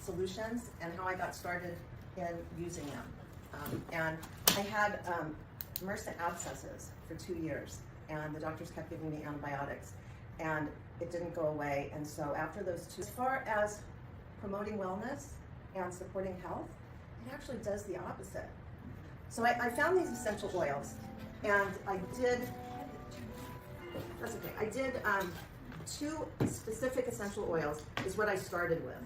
solutions and how I got started in using them. And I had MRSA abscesses for 2 years, and the doctors kept giving me antibiotics, and it didn't go away. And so after those two, as far as promoting wellness and supporting health, it actually does the opposite. So I found these essential oils, and I did 2 specific essential oils is what I started with.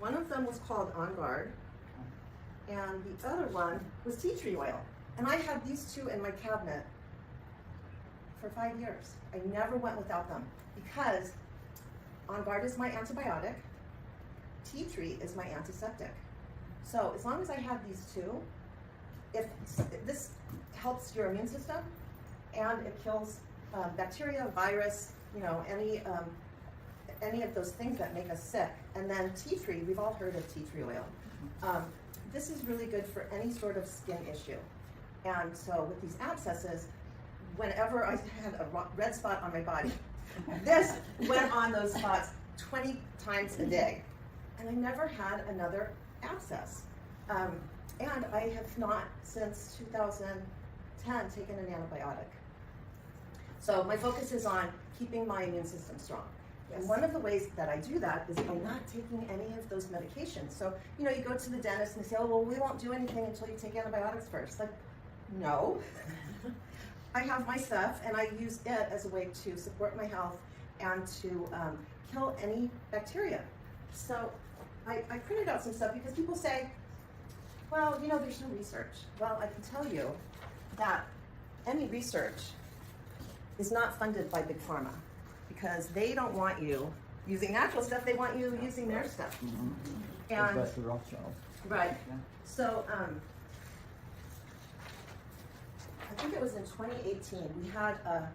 One of them was called OnGuard, and the other one was tea tree oil. And I had these 2 in my cabinet for 5 years. I never went without them because OnGuard is my antibiotic, tea tree is my antiseptic. So as long as I have these 2, if this helps your immune system and it kills bacteria, virus, you know, any of those things that make us sick. And then tea tree, we've all heard of tea tree oil. This is really good for any sort of skin issue. And so with these abscesses, whenever I had a red spot on my body, this went on those spots 20 times a day. And I never had another abscess. And I have not, since 2010, taken an antibiotic. So my focus is on keeping my immune system strong. Yes. And one of the ways that I do that is by not taking any of those medications. So, you know, you go to the dentist and they say, oh, well, we won't do anything until you take antibiotics first. Like, no. I have my stuff, and I use it as a way to support my health and to kill any bacteria. So I printed out some stuff because people say, well, you know, there's no research. Well, I can tell you that any research is not funded by Big Pharma because they don't want you using natural stuff, they want you using their stuff. And that's the Rothschild. Right. So I think it was in 2018, we had a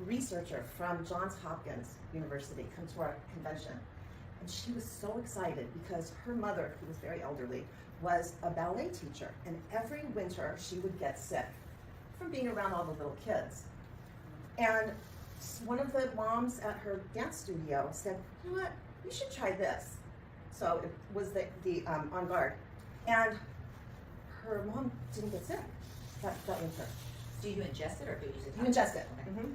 researcher from Johns Hopkins University come to our convention. And she was so excited because her mother, who was very elderly, was a ballet teacher. And every winter she would get sick from being around all the little kids. And one of the moms at her dance studio said, you know what, you should try this. So it was the OnGuard. And her mom didn't get sick that winter. Do you ingest it or do you use it? You ingest it. Okay. Mm-hmm.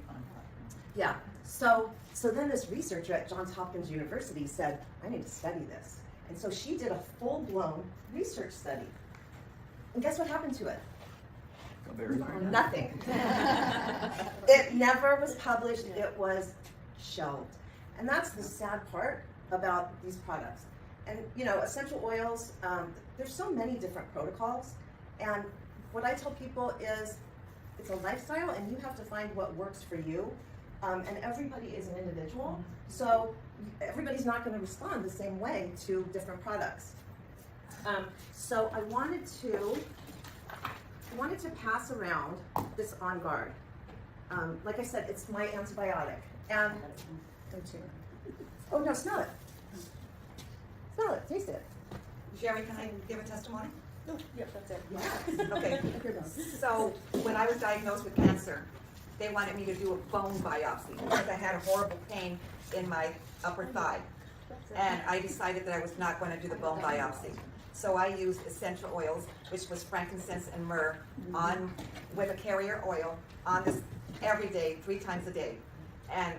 Yeah. So then this researcher at Johns Hopkins University said, I need to study this. And so she did a full-blown research study. And guess what happened to it? Nothing. It never was published. It was shelved. And that's the sad part about these products. And you know, essential oils, there's so many different protocols. And what I tell people is it's a lifestyle and you have to find what works for you. And everybody is an individual. So everybody's not going to respond the same way to different products. So I wanted to pass around this OnGuard. Like I said, it's my antibiotic. And oh no, smell it. Smell it, taste it. Sherry, can I give a testimony? Oh, yep, that's it. Yeah. Okay. So when I was diagnosed with cancer, they wanted me to do a bone biopsy because I had a horrible pain in my upper thigh. And I decided that I was not going to do the bone biopsy. So I used essential oils, which was frankincense and myrrh, with a carrier oil on this every day, 3 times a day. And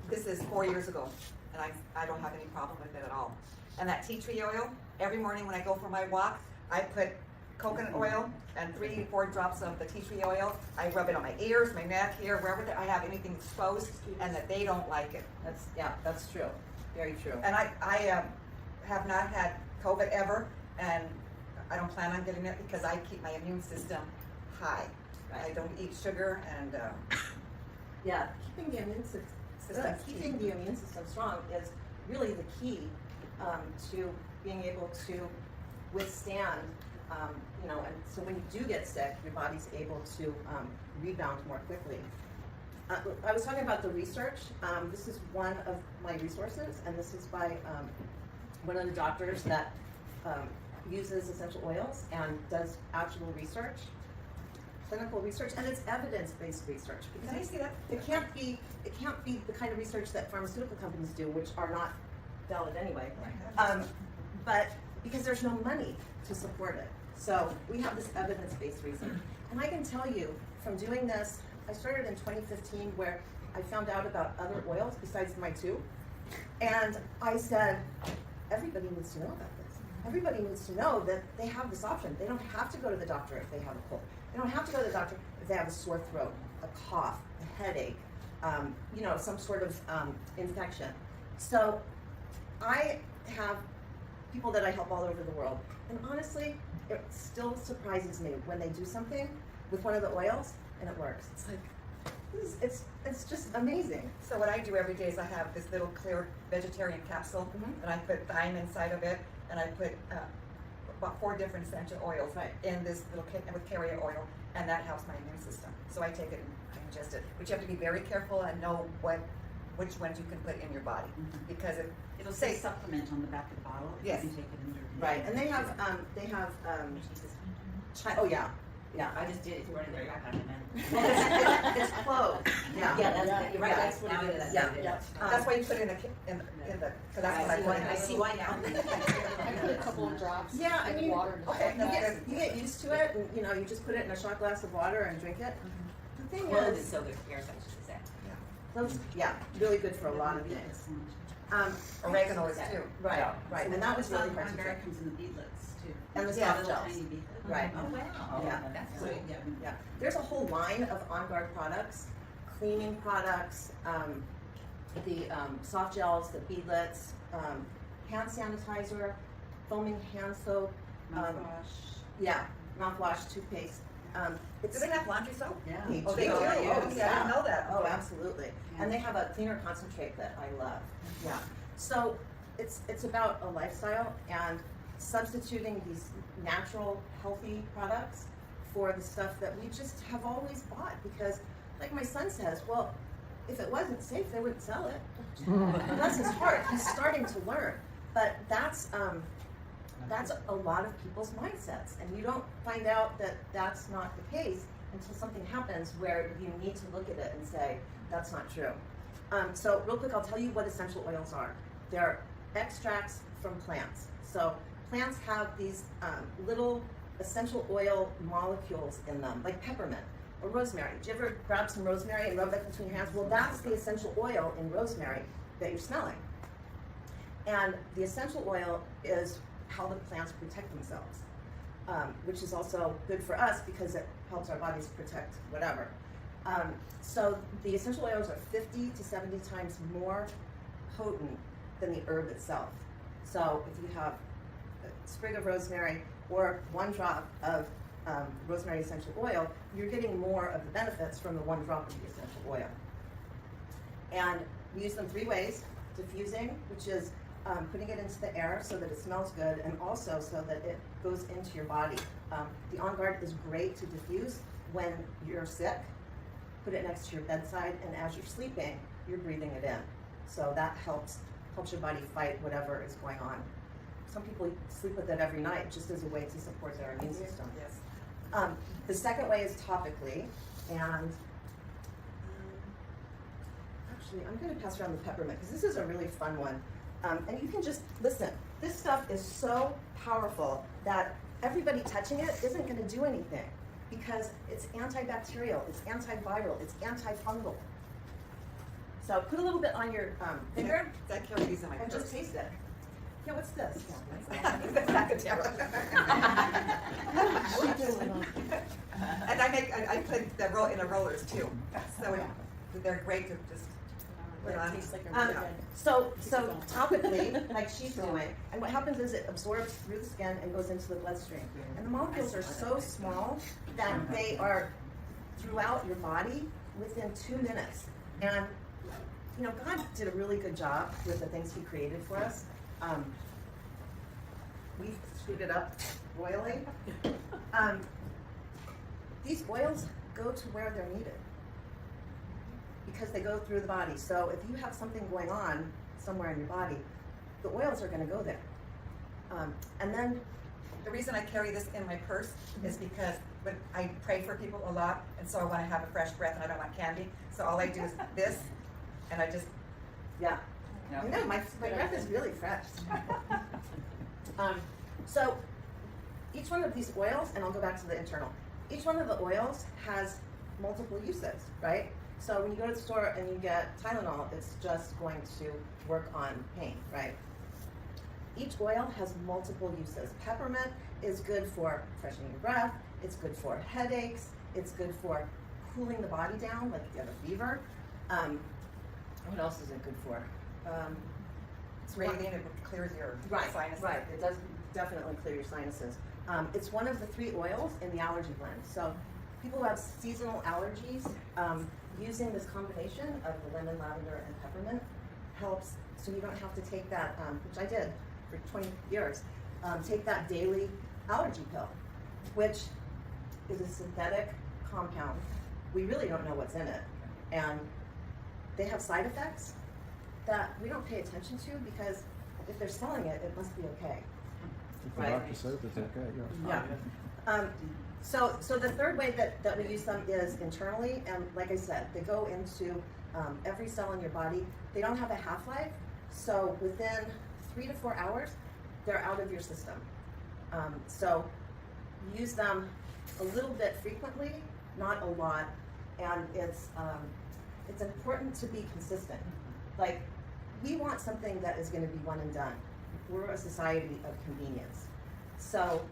this is 4 years ago, and I don't have any problem with it at all. And that tea tree oil, every morning when I go for my walk, I put coconut oil and 3 or 4 drops of the tea tree oil. I rub it on my ears, my neck, here, wherever I have anything exposed, and that they don't like it. That's true. Very true. And I have not had COVID ever, and I don't plan on getting it because I keep my immune system high. I don't eat sugar, and yeah, keeping the immune system strong is really the key to being able to withstand. You know, and so when you do get sick, your body's able to rebound more quickly. I was talking about the research. This is one of my resources, and this is by one of the doctors that uses essential oils and does actual research, clinical research, and it's evidence-based research. Because can I see that? It can't be the kind of research that pharmaceutical companies do, which are not valid anyway. But because there's no money to support it. So we have this evidence-based reason. And I can tell you, from doing this, I started in 2015 where I found out about other oils besides my two. And I said, everybody needs to know about this. Everybody needs to know that they have this option. They don't have to go to the doctor if they have a cold. They don't have to go to the doctor if they have a sore throat, a cough, a headache, some sort of infection. So I have people that I help all over the world. And honestly, it still surprises me when they do something with one of the oils and it works. It's like, it's just amazing. So what I do every day is I have this little clear vegetarian capsule, and I put thyme inside of it, and I put about 4 different essential oils in this little kit with carrier oil, and that helps my immune system. So I take it and I ingest it, but you have to be very careful and know which ones you can put in your body, because it'll say supplement on the back of the bottle. Yes. You can take it in your Right, and they have oh yeah. I just did it, running the crap out of them. It's clove. Yeah. You're right, that's what it is. Yeah. that's why you put it in the, because that's what I put in. I see why now. I put a couple of drops Yeah, I in mean, water. okay, you get used to it, and you just put it in a shot glass of water and drink it. The thing Clove is is, so good for parasites, just say. those, really good for a lot of things. Oregano is too. Right, and that was really hard to OnGuard drink. comes in the beadlets too. And the Yeah, soft little gels. tiny beadlets. Right. Oh, wow. Yeah. That's So, cool. yeah. There's a whole line of OnGuard products, cleaning products, the soft gels, the beadlets, hand sanitizer, foaming hand soap, Mouthwash. mouthwash, toothpaste. Do they have laundry soap? Yeah. They Oh, they do? do. Oh, yeah, I didn't know that. Oh, absolutely. And they have a cleaner concentrate that I love. Yeah. So it's about a lifestyle and substituting these natural, healthy products for the stuff that we just have always bought, because like my son says, well, if it wasn't safe, they wouldn't sell it. Bless his heart, he's starting to learn. But that's a lot of people's mindsets, and you don't find out that that's not the case until something happens where you need to look at it and say, that's not true. So real quick, I'll tell you what essential oils are. They're extracts from plants. So plants have these little essential oil molecules in them, like peppermint or rosemary. Do you ever grab some rosemary and rub that between your hands? Well, that's the essential oil in rosemary that you're smelling. And the essential oil is how the plants protect themselves, which is also good for us because it helps our bodies protect whatever. So the essential oils are 50 to 70 times more potent than the herb itself. So if you have a sprig of rosemary or 1 drop of rosemary essential oil, you're getting more of the benefits from the 1 drop of the essential oil. And we use them 3 ways: diffusing, which is putting it into the air so that it smells good, and also so that it goes into your body. The OnGuard is great to diffuse when you're sick. Put it next to your bedside, and as you're sleeping, you're breathing it in. So that helps your body fight whatever is going on. Some people sleep with it every night just as a way to support their immune system. Yes. The second way is topically, and actually I'm going to pass around the peppermint because this is a really fun one. And you can just listen. This stuff is so powerful that everybody touching it isn't going to do anything because it's antibacterial, it's antiviral, it's antifungal. So put a little bit on your finger I carry these in my and purse. just taste it. Yeah, what's this? That's Zacatera. And I put the roll in the rollers too. So they're great to just put It on. tastes like a really good. So topically, like she's doing, and what happens is it absorbs through the skin and goes into the bloodstream. And the molecules are so small that they are throughout your body within 2 minutes. And God did a really good job with the things He created for us. We screwed it up royally. These oils go to where they're needed because they go through the body. So if you have something going on somewhere in your body, the oils are going to go there. And then The reason I carry this in my purse is because when I pray for people a lot, and so I want to have a fresh breath and I don't want candy. So all I do is this, and I just, yeah, I know, my breath is really fresh. So each one of these oils, and I'll go back to the internal, each one of the oils has multiple uses, right? So when you go to the store and you get Tylenol, it's just going to work on pain, right? Each oil has multiple uses. Peppermint is good for freshening your breath, it's good for headaches, it's good for cooling the body down, like if you have a fever. What else is it good for? It's radiating, it clears your sinuses. Right, it does definitely clear your sinuses. It's one of the 3 oils in the allergy blend. So people who have seasonal allergies, using this combination of the lemon, lavender, and peppermint helps, so you don't have to take that, which I did for 20 years, take that daily allergy pill, which is a synthetic compound. We really don't know what's in it. And they have side effects that we don't pay attention to because if they're selling it, it must be okay. If the doctor says it's okay, Yeah. So the third way that we use them is internally, and like I said, they go into every cell in your body. They don't have a half-life, so within 3 to 4 hours, they're out of your system. So use them a little bit frequently, not a lot, and it's important to be consistent. Like, we want something that is going to be one and done. We're a society of convenience. So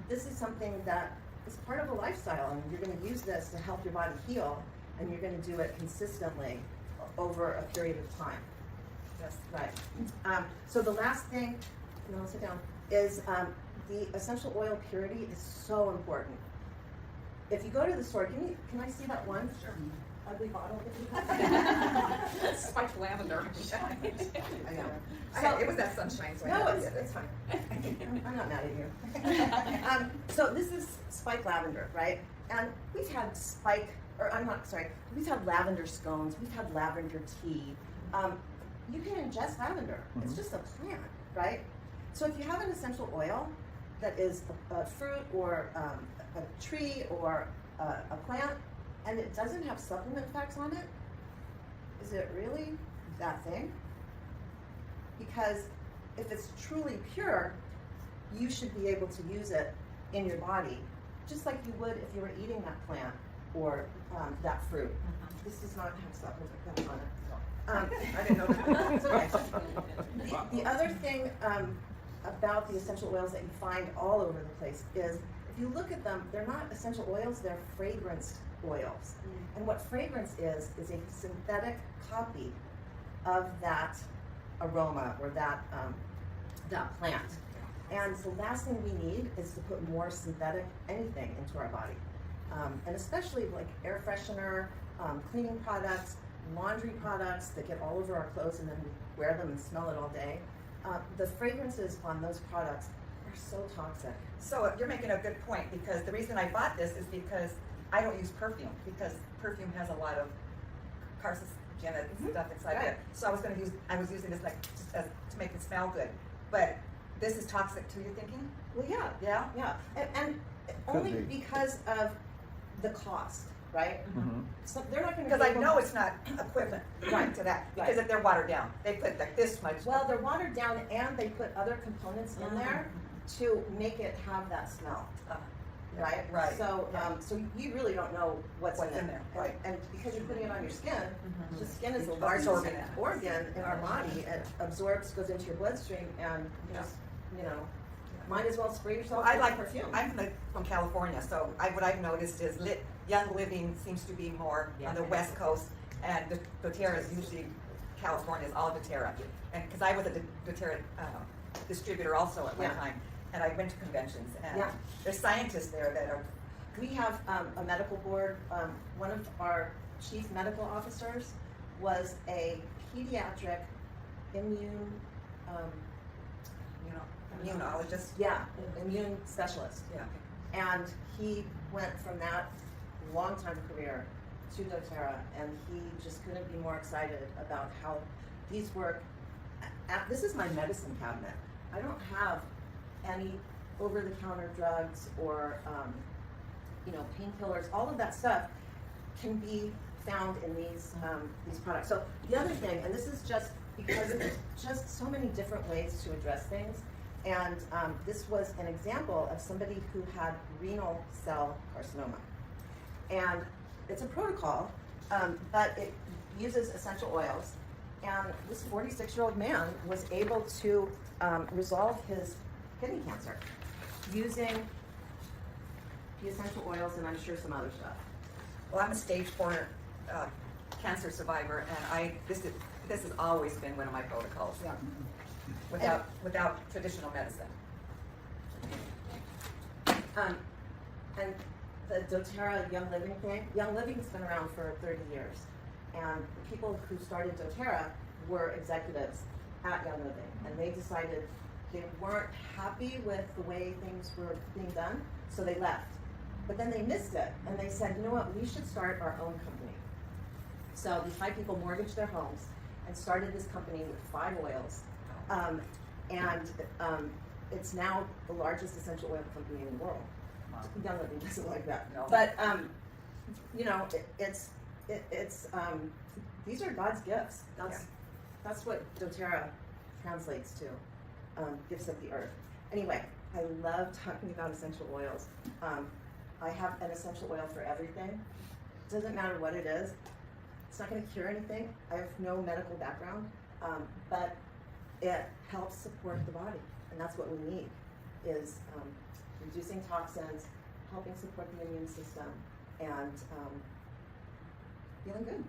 this is something that is part of a lifestyle, and you're going to use this to help your body heal, and you're going to do it consistently over a period of time. Yes. Right. So the last thing, and I'll sit down, is the essential oil purity is so important. If you go to the store, can I see that one? Sure. Ugly bottle that you have? Spiked lavender. I know. So, it was that sunshine, so I No, had to get it's fine. I'm not mad at you. So this is spike lavender, right? And we've had we've had lavender scones, we've had lavender tea. You can ingest lavender. It's just a plant, right? So if you have an essential oil that is a fruit or a tree or a plant, and it doesn't have supplement effects on it, is it really that thing? Because if it's truly pure, you should be able to use it in your body, just like you would if you were eating that plant or that fruit. This does not have supplement effects on it. I didn't know that. It's okay. The other thing about the essential oils that you find all over the place is, if you look at them, they're not essential oils, they're fragranced oils. And what fragrance is a synthetic copy of that aroma or that plant. And the last thing we need is to put more synthetic anything into our body. And especially like air freshener, cleaning products, laundry products that get all over our clothes and then we wear them and smell it all day. The fragrances on those products are so toxic. So you're making a good point, because the reason I bought this is because I don't use perfume, because perfume has a lot of carcinogenic stuff inside Right. it. So I was using this like just to make it smell good. But this is toxic too, you're thinking? Well, yeah, Yeah? and only be. because of the cost, right? So they're not going to. Because I know it's not equivalent right to that, because Right. if they're watered down, they put like this much. Well, they're watered down and they put other components in there to make it have that smell, right? Right. So, so you really don't know what's in in it. there, right. And because you're putting it on your skin, the skin is the It's largest absorbing it. organ in our body. It absorbs, goes into your bloodstream, and just, might as well spray yourself Well, I with like perfume. I'm from California, so what I've noticed is young living seems to be more on the West Coast, and the doTERRA is usually California is all doTERRA. And because I was a doTERRA distributor also at one Yeah. time, and I went to conventions, and Yeah. there's scientists there that are. We have a medical board. One of our chief medical officers was a pediatric Immunologist. immune specialist. Yeah. And he went from that long-time career to doTERRA, and he just couldn't be more excited about how these work. This is my medicine cabinet. I don't have any over-the-counter drugs or painkillers. All of that stuff can be found in these products. So the other thing, and this is just because there's just so many different ways to address things. And this was an example of somebody who had renal cell carcinoma. And it's a protocol, but it uses essential oils. And this 46-year-old man was able to resolve his kidney cancer using the essential oils and I'm sure some other stuff. Well, I'm a stage 4 cancer survivor, and this has always been one of my protocols. Yeah. Without traditional medicine. And the doTERRA Young Living thing, Young Living's been around for 30 years. And the people who started doTERRA were executives at Young Living. And they decided they weren't happy with the way things were being done, so they left. But then they missed it, and they said, you know what, we should start our own company. So these 5 people mortgaged their homes and started this company with 5 oils. It's now the largest essential oil company in the world. Young Living doesn't like that. No. But, you know, these are God's gifts. That's what doTERRA translates to, gifts of the earth. Anyway, I love talking about essential oils. I have an essential oil for everything. It doesn't matter what it is. It's not going to cure anything. I have no medical background, but it helps support the body, and that's what we need, is reducing toxins, helping support the immune system, and feeling good.